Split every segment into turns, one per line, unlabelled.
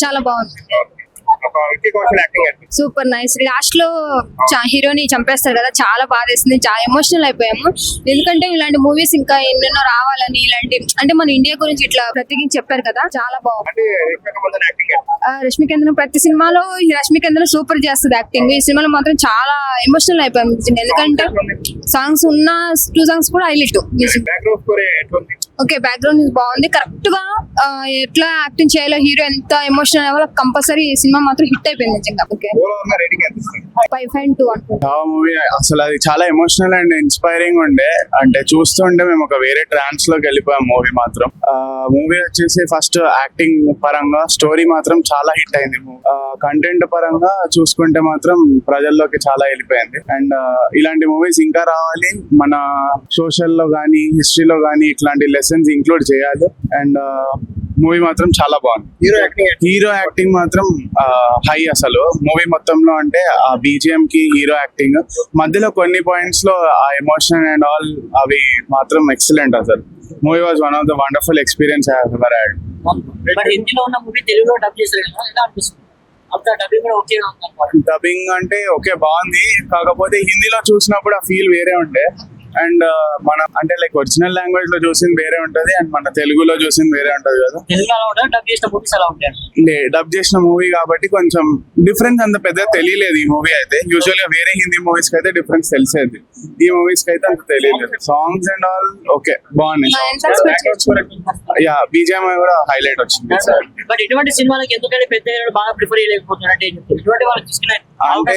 చాలా బాగుంది. Super nice. Last లో హీరోని చంపేస్తారు కదా, చాలా బాధ వేసింది, చాలా ఎమోషనల్ అయిపోయాము. ఎందుకంటే ఇలాంటి మూవీస్ ఇంకా ఎన్నెన్నో రావాలని, ఇలాంటి అంటే మన ఇండియా గురించి ఇట్లా ప్రత్యేకించి చెప్పారు కదా, చాలా బాగుంది. రష్మికందన ప్రతి సినిమాలో రష్మికందన సూపర్ చేస్తుంది యాక్టింగ్. ఈ సినిమాలో మాత్రం చాలా ఎమోషనల్ అయిపోయాము. ఎందుకంటే సాంగ్స్ ఉన్న 2 సాంగ్స్ కూడా హైలైట్. ఓకే, బ్యాక్గ్రౌండ్ బాగుంది. కరెక్ట్ గా ఎట్లా యాక్టింగ్ చేయాలో, హీరో ఎంత ఎమోషనల్ అవ్వాలో కంపల్సరీ ఈ సినిమా మాత్రం హిట్ అయిపోయింది నిజంగా. ఓకే, 5.2 అనుకుంటా.
మూవీ అసలు అది చాలా ఎమోషనల్ అండ్ ఇన్స్పైరింగ్ ఉండే. అంటే చూస్తుంటే మేము ఒక వేరే ట్రాన్స్ లోకి వెళ్ళిపోయాం. మూవీ మాత్రం మూవీ వచ్చేసి ఫస్ట్ యాక్టింగ్ పరంగా, స్టోరీ మాత్రం చాలా హిట్ అయింది. కంటెంట్ పరంగా చూసుకుంటే మాత్రం ప్రజల్లోకి చాలా వెళ్ళిపోయింది. అండ్ ఇలాంటి మూవీస్ ఇంకా రావాలి. మన సోషల్ లో గానీ, హిస్టరీలో గానీ ఇట్లాంటి లెసన్స్ ఇంక్లూడ్ చేయాలి. అండ్ మూవీ మాత్రం చాలా బాగుంది. హీరో యాక్టింగ్ మాత్రం హై అసలు మూవీ మొత్తంలో. అంటే ఆ బీజిఎం కి హీరో యాక్టింగ్ మధ్యలో కొన్ని పాయింట్స్ లో ఆ ఎమోషన్ అండ్ ఆల్ అవి మాత్రం ఎక్సలెంట్. అసలు movie was one of the wonderful experience I have ever had. Dubbing అంటే ఓకే బాగుంది, కాకపోతే హిందీలో చూసినప్పుడు ఆ ఫీల్ వేరే ఉండే. అండ్ మన అంటే లైక్ ఒరిజినల్ లాంగ్వేజ్ లో చూసింది వేరే ఉంటది, అండ్ మన తెలుగులో చూసింది వేరే ఉంటది కదా. డబ్ చేసిన మూవీ కాబట్టి కొంచెం డిఫరెన్స్ అంత పెద్దగా తెలియలేదు ఈ మూవీ అయితే. యూజువల్ గా వేరే హిందీ మూవీస్ కి అయితే డిఫరెన్స్ తెలిసేది, ఈ మూవీస్ కి అయితే అంత తెలియలేదు. సాంగ్స్ అండ్ ఆల్ ఓకే బాగున్నాయి. యా, బీజిఎం కూడా హైలైట్ వచ్చింది.
బట్ ఇటువంటి సినిమాలకు ఎందుకంటే పెద్ద హీరోలు బాగా ప్రిఫర్ చేయలేకపోతున్నారు.
అంటే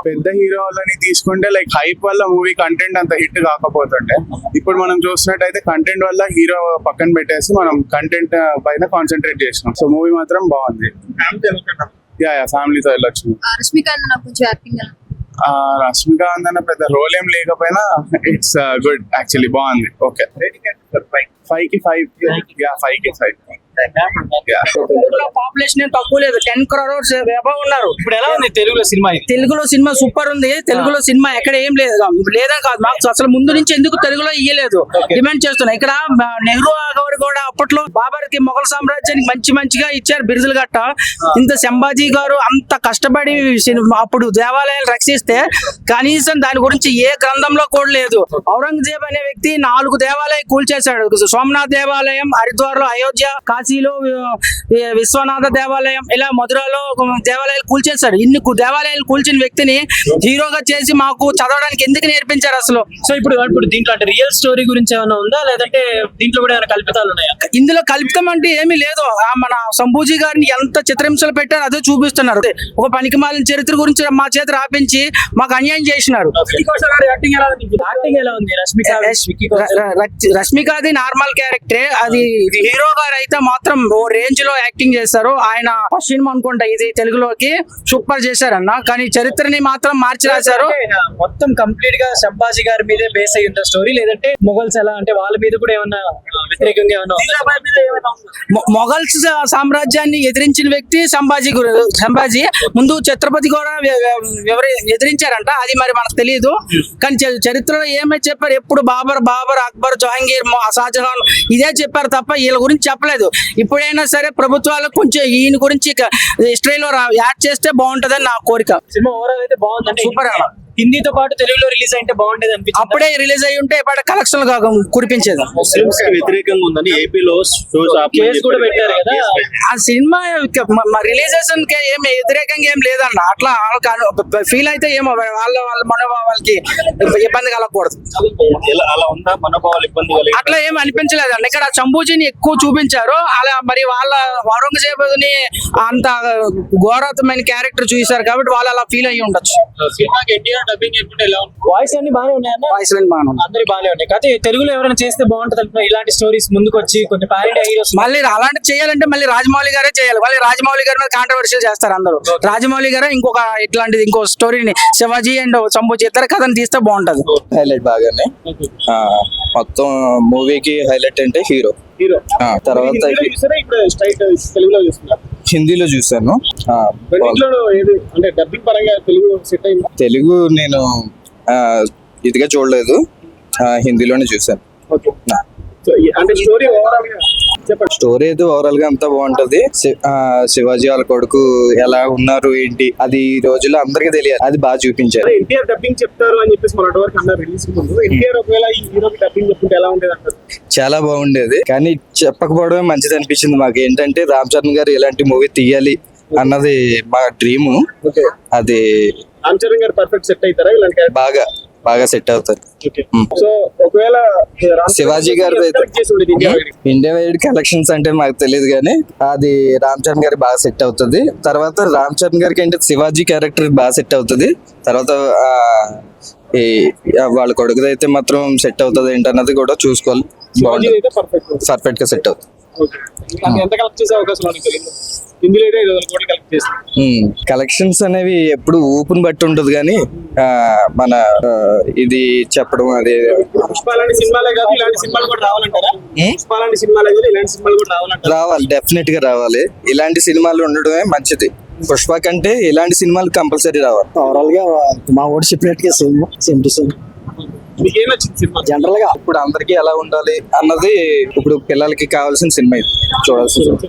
పెద్ద హీరోలని తీసుకుంటే లైక్ హైప్ వల్ల మూవీ కంటెంట్ అంత హిట్ కాకపోతుంటే, ఇప్పుడు మనం చూసినట్టయితే కంటెంట్ వల్ల హీరో పక్కన పెట్టేసి మనం కంటెంట్ పైన కాన్సన్ట్రేట్ చేసినాం. సో మూవీ మాత్రం బాగుంది. యా ఫ్యామిలీతో వెళ్ళొచ్చు. రష్మికాందన పెద్ద రోల్ ఏం లేకపోయినా ఇట్స్ గుడ్ యాక్చువల్లీ, బాగుంది. ఓకే, 5 కి 5. యా 5 కి 5.
పాపులేషన్ తక్కువ లేదు, 10 crores అబౌవ్ ఉన్నారు.
ఇప్పుడు ఎలా ఉంది తెలుగులో సినిమా?
తెలుగులో సినిమా సూపర్ ఉంది. తెలుగులో సినిమా ఎక్కడ ఏం లేదు, లేదని కాదు, మాకు అసలు ముందు నుంచి ఎందుకు తెలుగులో ఇయ్యలేదు డిమాండ్ చేస్తున్నా. ఇక్కడ నెహ్రూ గారు కూడా అప్పట్లో బాబర్ కి మొఘల్ సామ్రాజ్యానికి మంచిగా ఇచ్చారు బిరుదులు గట్ట. ఇంత సంభాజీ గారు అంత కష్టపడి అప్పుడు దేవాలయాలు రక్షిస్తే కనీసం దాని గురించి ఏ గ్రంథంలో కూడా లేదు. ఔరంగజేబ్ అనే వ్యక్తి 4 దేవాలయాలు కూల్చేశాడు. సోమనాథ్ దేవాలయం, హరిద్వార్ లో, అయోధ్య, కాశీలో విశ్వనాథ దేవాలయం, ఇలా మధురలో దేవాలయాలు కూల్చేశాడు. ఇన్ని దేవాలయాలు కూల్చిన వ్యక్తిని హీరోగా చేసి మాకు చదవడానికి ఎందుకు నేర్పించారు అసలు?
సో ఇప్పుడు దీంట్లో అంటే రియల్ స్టోరీ గురించి ఏమైనా ఉందా, లేదంటే దీంట్లో కూడా ఏమైనా కల్పితాలు ఉన్నాయా?
ఇందులో కల్పితం అంటే ఏమీ లేదు. మన సంభూజీ గారిని ఎంత చిత్రహింసలు పెట్టారో అదే చూపిస్తున్నారు. ఒక పనికిమాలిన చరిత్ర గురించి మా చేత రాపించి మాకు అన్యాయం చేసినారు. రష్మికాది నార్మల్ క్యారెక్టరే, అది హీరో గారు అయితే మాత్రం ఓ రేంజ్ లో యాక్టింగ్ చేశారు. ఆయన సినిమా అనుకుంటా ఇది తెలుగులోకి సూపర్ చేశారన్న, కానీ చరిత్రని మాత్రం మార్చి రాశారు.
మొత్తం కంప్లీట్ గా సంభాజీ గారి మీదే బేస్ అయ్యి ఉన్న స్టోరీ, లేదంటే మొఘల్స్ ఎలా అంటే వాళ్ళ మీద కూడా ఏమన్నా వ్యతిరేకంగా ఏమన్నా?
మొఘల్స్ సామ్రాజ్యాన్ని ఎదిరించిన వ్యక్తి సంభాజీ ముందు ఛత్రపతి కూడా ఎదిరించారంట, అది మరి మనకు తెలియదు. కానీ చరిత్రలో ఏమైతే చెప్పారు, ఎప్పుడు బాబర్, అక్బర్, జహాంగీర్, షాజహాన్ ఇదే చెప్పారు తప్ప వీళ్ళ గురించి చెప్పలేదు. ఇప్పుడైనా సరే ప్రభుత్వాలకు కొంచెం ఈయన గురించి హిస్టరీలో యాడ్ చేస్తే బాగుంటదని నా కోరిక.
సినిమా ఓవరాల్ అయితే బాగుంది, సూపర్. హిందీతో పాటు తెలుగులో రిలీజ్ అయితే బాగుండేది అనిపించింది.
అప్పుడే రిలీజ్ అయ్యి ఉంటే ఇప్పుడు కలెక్షన్ కురిపించేది.
ముస్లిమ్స్ కి వ్యతిరేకంగా ఉందని ఏపీలో
కేసు కూడా పెట్టారు కదా.
ఆ సినిమా రిలీజేషన్ కి ఏం వ్యతిరేకంగా ఏం లేదన్న, అట్లా ఫీల్ అయితే ఏమో వాళ్ళ మనోభావాలకి ఇబ్బంది కలగకూడదు.
అలా ఉందా మనోభావాలు ఇబ్బంది?
అట్లా ఏం అనిపించలేదండి. ఇక్కడ చంబూజీని ఎక్కువ చూపించారు. అలా మరి వాళ్ళ ఔరంగజేబుని అంత ఘోరతమైన క్యారెక్టర్ చూసారు కాబట్టి వాళ్ళు అలా ఫీల్ అయ్యి ఉండొచ్చు.
వాయిస్ అన్ని బాగానే ఉన్నాయన్న,
వాయిస్ అన్ని బాగానే ఉన్నాయి,
అందరి బాగానే ఉన్నాయి. కాకపోతే తెలుగులో ఎవరైనా చేస్తే బాగుంటది అనుకున్నా, ఇలాంటి స్టోరీస్ ముందుకు వచ్చి కొంచెం పాన్ హీరోస్.
మళ్ళీ అలాంటి చేయాలంటే మళ్ళీ రాజమౌళి గారే చేయాలి. మళ్ళీ రాజమౌళి గారి మీద కాంట్రవర్షియల్ చేస్తారు అందరూ. రాజమౌళి గారే ఇట్లాంటిది ఇంకో స్టోరీని శివాజీ అండ్ సంభూజీ ఇద్దరు కథను తీస్తే బాగుంటది.
హైలైట్ బాగానే మొత్తం మూవీకి హైలైట్ అంటే హీరో. తర్వాత హిందీలో చూసాను. తెలుగు నేను ఇదిగా చూడలేదు, హిందీలోనే చూసాను.
సో అంటే స్టోరీ ఓవరాల్ గా చెప్పండి.
స్టోరీ అయితే ఓవరాల్ గా అంతా బాగుంటది. శివాజీ వాళ్ళ కొడుకు ఎలా ఉన్నారు ఏంటి అది ఈ రోజుల్లో అందరికీ తెలియదు, అది బాగా చూపించారు.
ఎన్టీఆర్ డబ్బింగ్ చెప్తారు అని చెప్పేసి మొన్నటి వరకు అన్నారు రిలీజ్ ముందు. ఎన్టీఆర్ ఒకవేళ ఈ హీరోకి డబ్బింగ్ చెప్పుకుంటే ఎలా ఉండేది అంటారు?
చాలా బాగుండేది, కానీ చెప్పకపోవడమే మంచిది అనిపించింది మాకు. ఏంటంటే రామ్ చరణ్ గారు ఇలాంటి మూవీ తీయాలి అన్నది మా డ్రీమ్.
ఓకే,
అది
రామ్ చరణ్ గారు పర్ఫెక్ట్ సెట్ అవుతారా ఇలాంటి
బాగా బాగా సెట్ అవుతుంది.
సో ఒకవేళ
శివాజీ గారిది అయితే
చేసి ఉండేది India wide.
India wide collections అంటే మాకు తెలియదు, కానీ అది రామ్ చరణ్ గారికి బాగా సెట్ అవుతుంది. తర్వాత రామ్ చరణ్ గారికి ఏంటి శివాజీ క్యారెక్టర్ బాగా సెట్ అవుతుంది. తర్వాత ఈ వాళ్ళ కొడుకుది అయితే మాత్రం సెట్ అవుతుంది ఏంటన్నది కూడా చూసుకోవాలి.
శివాజీ
బాగుంటుంది,
అయితే పర్ఫెక్ట్.
పర్ఫెక్ట్ గా సెట్ అవుతుంది.
ఓకే, ఎంత కలెక్ట్ చేసే అవకాశం ఉంది తెలుగులో? హిందీలో అయితే 5,000 కోట్లు కలెక్ట్ చేస్తారు.
కలెక్షన్స్ అనేవి ఎప్పుడు ఊపుని బట్టి ఉంటుంది, కానీ మన ఇది చెప్పడం అది
పుష్ప లాంటి సినిమాలే కాదు ఇలాంటి సినిమాలు కూడా రావాలంటారా? పుష్ప లాంటి సినిమాలే కాదు ఇలాంటి సినిమాలు కూడా రావాలంటారా?
రావాలి, డెఫినెట్ గా రావాలి. ఇలాంటి సినిమాలు ఉండడమే మంచిది. పుష్ప కంటే ఇలాంటి సినిమాలు కంపల్సరీ రావాలి.
ఓవరాల్ గా మా ఓడి చెప్పినట్టుగా సేమ్ టు సేమ్.
మీకు ఏం నచ్చింది సినిమా?
జనరల్ గా
ఇప్పుడు అందరికీ ఎలా ఉండాలి అన్నది ఇప్పుడు పిల్లలకి కావాల్సిన సినిమా ఇది, చూడాల్సింది.